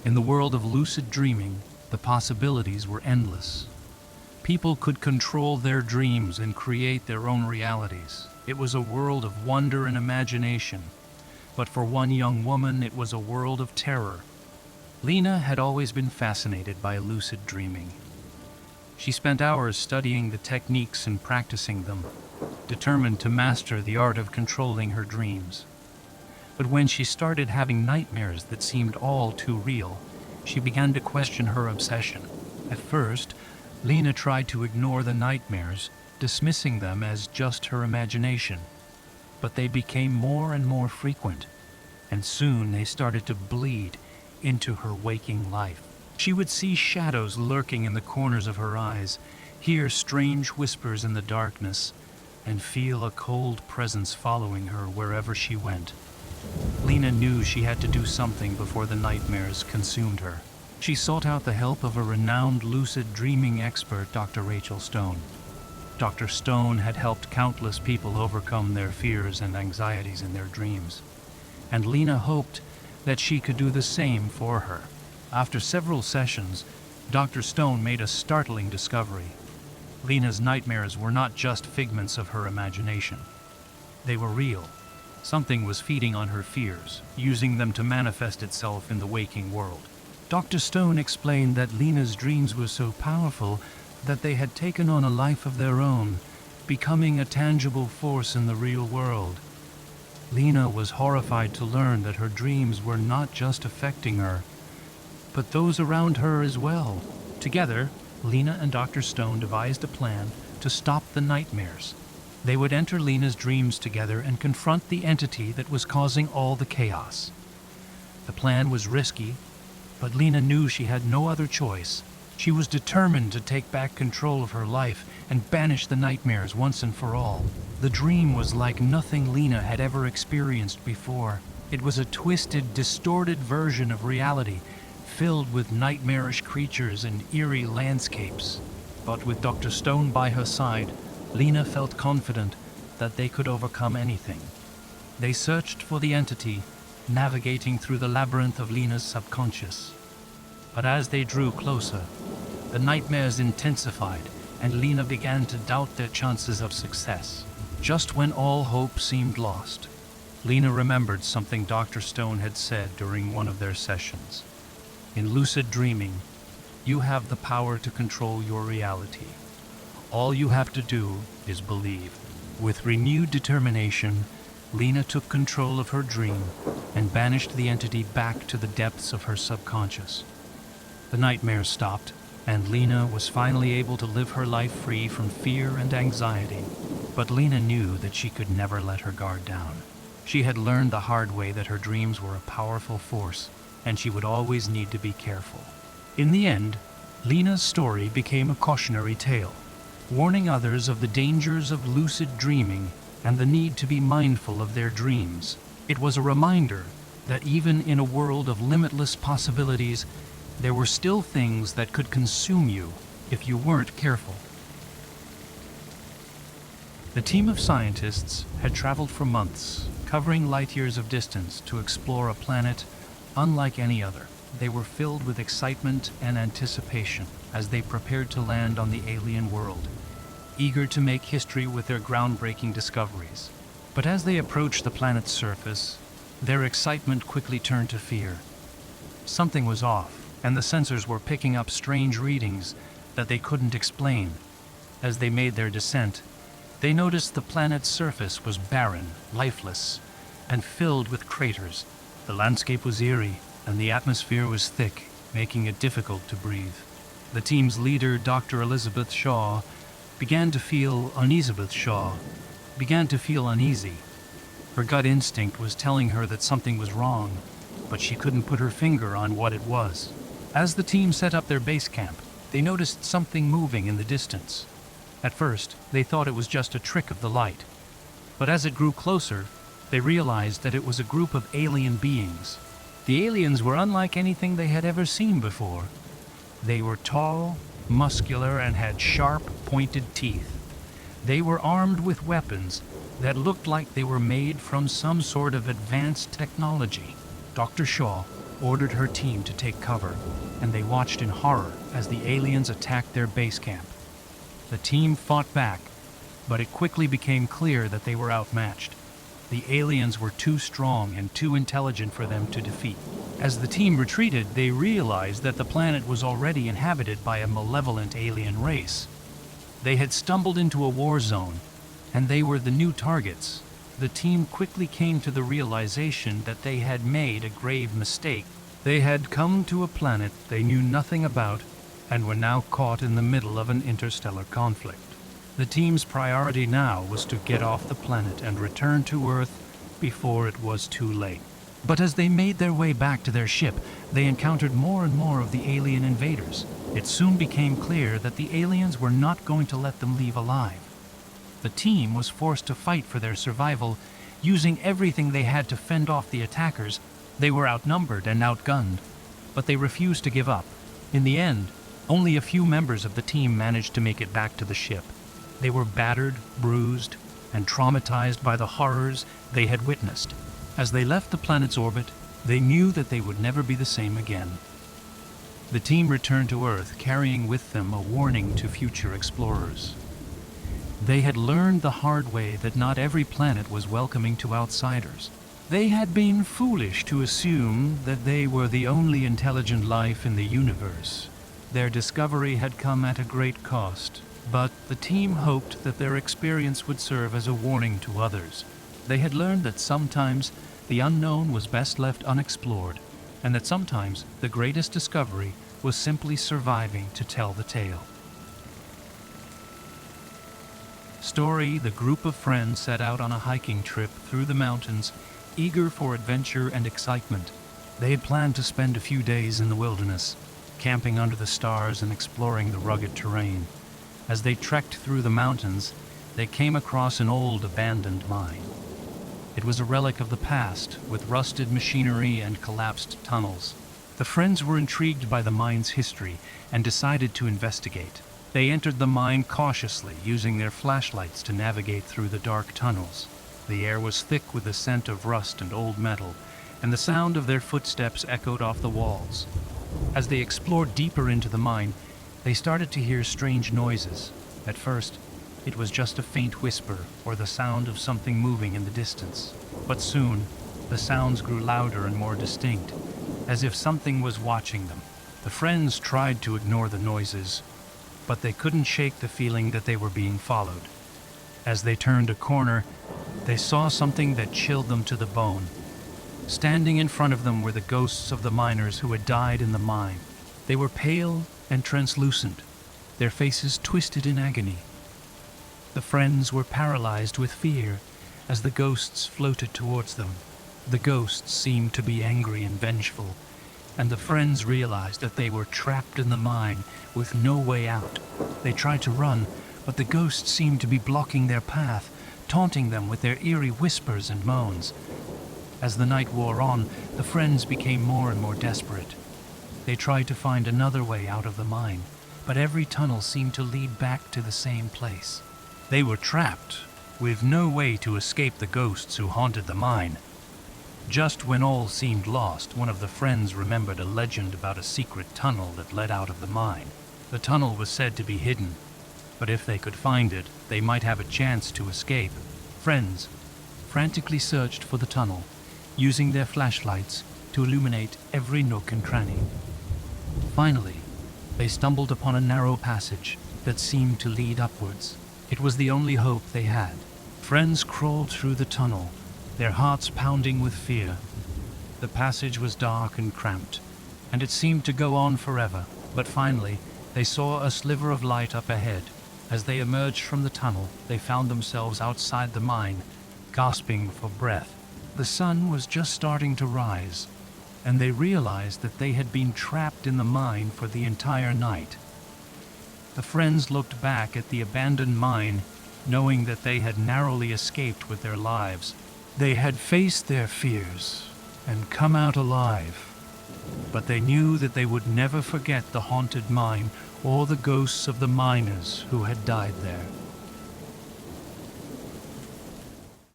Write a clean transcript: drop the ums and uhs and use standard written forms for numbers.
In the world of lucid dreaming, the possibilities were endless. People could control their dreams and create their own realities. It was a world of wonder and imagination. But for one young woman, it was a world of terror. Lena had always been fascinated by lucid dreaming. She spent hours studying the techniques and practicing them, determined to master the art of controlling her dreams. But when she started having nightmares that seemed all too real, she began to question her obsession. At first, Lena tried to ignore the nightmares, dismissing them as just her imagination. But they became more and more frequent, and soon they started to bleed into her waking life. She would see shadows lurking in the corners of her eyes, hear strange whispers in the darkness, and feel a cold presence following her wherever she went. Lena knew she had to do something before the nightmares consumed her. She sought out the help of a renowned lucid dreaming expert, Dr. Rachel Stone. Dr. Stone had helped countless people overcome their fears and anxieties in their dreams, and Lena hoped that she could do the same for her. After several sessions, Dr. Stone made a startling discovery. Lena's nightmares were not just figments of her imagination. They were real. Something was feeding on her fears, using them to manifest itself in the waking world. Dr. Stone explained that Lena's dreams were so powerful that they had taken on a life of their own, becoming a tangible force in the real world. Lena was horrified to learn that her dreams were not just affecting her, but those around her as well. Together, Lena and Dr. Stone devised a plan to stop the nightmares. They would enter Lena's dreams together and confront the entity that was causing all the chaos. The plan was risky, but Lena knew she had no other choice. She was determined to take back control of her life and banish the nightmares once and for all. The dream was like nothing Lena had ever experienced before. It was a twisted, distorted version of reality, filled with nightmarish creatures and eerie landscapes. But with Dr. Stone by her side, Lena felt confident that they could overcome anything. They searched for the entity, navigating through the labyrinth of Lena's subconscious. But as they drew closer, the nightmares intensified, and Lena began to doubt their chances of success. Just when all hope seemed lost, Lena remembered something Dr. Stone had said during one of their sessions. In lucid dreaming, you have the power to control your reality. All you have to do is believe. With renewed determination, Lena took control of her dream and banished the entity back to the depths of her subconscious. The nightmares stopped, and Lena was finally able to live her life free from fear and anxiety. But Lena knew that she could never let her guard down. She had learned the hard way that her dreams were a powerful force, and she would always need to be careful. In the end, Lena's story became a cautionary tale, warning others of the dangers of lucid dreaming and the need to be mindful of their dreams. It was a reminder that even in a world of limitless possibilities, there were still things that could consume you if you weren't careful. The team of scientists had traveled for months, covering light years of distance to explore a planet unlike any other. They were filled with excitement and anticipation as they prepared to land on the alien world, eager to make history with their groundbreaking discoveries. But as they approached the planet's surface, their excitement quickly turned to fear. Something was off, and the sensors were picking up strange readings that they couldn't explain. As they made their descent, they noticed the planet's surface was barren, lifeless, and filled with craters. The landscape was eerie, and the atmosphere was thick, making it difficult to breathe. The team's leader, Dr. Elizabeth Shaw, began to feel uneasy. Her gut instinct was telling her that something was wrong, but she couldn't put her finger on what it was. As the team set up their base camp, they noticed something moving in the distance. At first, they thought it was just a trick of the light, but as it grew closer, they realized that it was a group of alien beings. The aliens were unlike anything they had ever seen before. They were tall, muscular, and had sharp, pointed teeth. They were armed with weapons that looked like they were made from some sort of advanced technology. Dr. Shaw, ordered her team to take cover, and they watched in horror as the aliens attacked their base camp. The team fought back, but it quickly became clear that they were outmatched. The aliens were too strong and too intelligent for them to defeat. As the team retreated, they realized that the planet was already inhabited by a malevolent alien race. They had stumbled into a war zone, and they were the new targets. The team quickly came to the realization that they had made a grave mistake. They had come to a planet they knew nothing about and were now caught in the middle of an interstellar conflict. The team's priority now was to get off the planet and return to Earth before it was too late. But as they made their way back to their ship, they encountered more and more of the alien invaders. It soon became clear that the aliens were not going to let them leave alive. The team was forced to fight for their survival, using everything they had to fend off the attackers. They were outnumbered and outgunned, but they refused to give up. In the end, only a few members of the team managed to make it back to the ship. They were battered, bruised, and traumatized by the horrors they had witnessed. As they left the planet's orbit, they knew that they would never be the same again. The team returned to Earth, carrying with them a warning to future explorers. They had learned the hard way that not every planet was welcoming to outsiders. They had been foolish to assume that they were the only intelligent life in the universe. Their discovery had come at a great cost, but the team hoped that their experience would serve as a warning to others. They had learned that sometimes the unknown was best left unexplored, and that sometimes the greatest discovery was simply surviving to tell the tale. Story: the group of friends set out on a hiking trip through the mountains, eager for adventure and excitement. They had planned to spend a few days in the wilderness, camping under the stars and exploring the rugged terrain. As they trekked through the mountains, they came across an old abandoned mine. It was a relic of the past, with rusted machinery and collapsed tunnels. The friends were intrigued by the mine's history and decided to investigate. They entered the mine cautiously, using their flashlights to navigate through the dark tunnels. The air was thick with the scent of rust and old metal, and the sound of their footsteps echoed off the walls. As they explored deeper into the mine, they started to hear strange noises. At first, it was just a faint whisper or the sound of something moving in the distance. But soon, the sounds grew louder and more distinct, as if something was watching them. The friends tried to ignore the noises, but they couldn't shake the feeling that they were being followed. As they turned a corner, they saw something that chilled them to the bone. Standing in front of them were the ghosts of the miners who had died in the mine. They were pale and translucent, their faces twisted in agony. The friends were paralyzed with fear as the ghosts floated towards them. The ghosts seemed to be angry and vengeful, and the friends realized that they were trapped in the mine with no way out. They tried to run, but the ghosts seemed to be blocking their path, taunting them with their eerie whispers and moans. As the night wore on, the friends became more and more desperate. They tried to find another way out of the mine, but every tunnel seemed to lead back to the same place. They were trapped, with no way to escape the ghosts who haunted the mine. Just when all seemed lost, one of the friends remembered a legend about a secret tunnel that led out of the mine. The tunnel was said to be hidden, but if they could find it, they might have a chance to escape. Friends frantically searched for the tunnel, using their flashlights to illuminate every nook and cranny. Finally, they stumbled upon a narrow passage that seemed to lead upwards. It was the only hope they had. Friends crawled through the tunnel, their hearts pounding with fear. The passage was dark and cramped, and it seemed to go on forever. But finally, they saw a sliver of light up ahead. As they emerged from the tunnel, they found themselves outside the mine, gasping for breath. The sun was just starting to rise, and they realized that they had been trapped in the mine for the entire night. The friends looked back at the abandoned mine, knowing that they had narrowly escaped with their lives. They had faced their fears and come out alive, but they knew that they would never forget the haunted mine or the ghosts of the miners who had died there.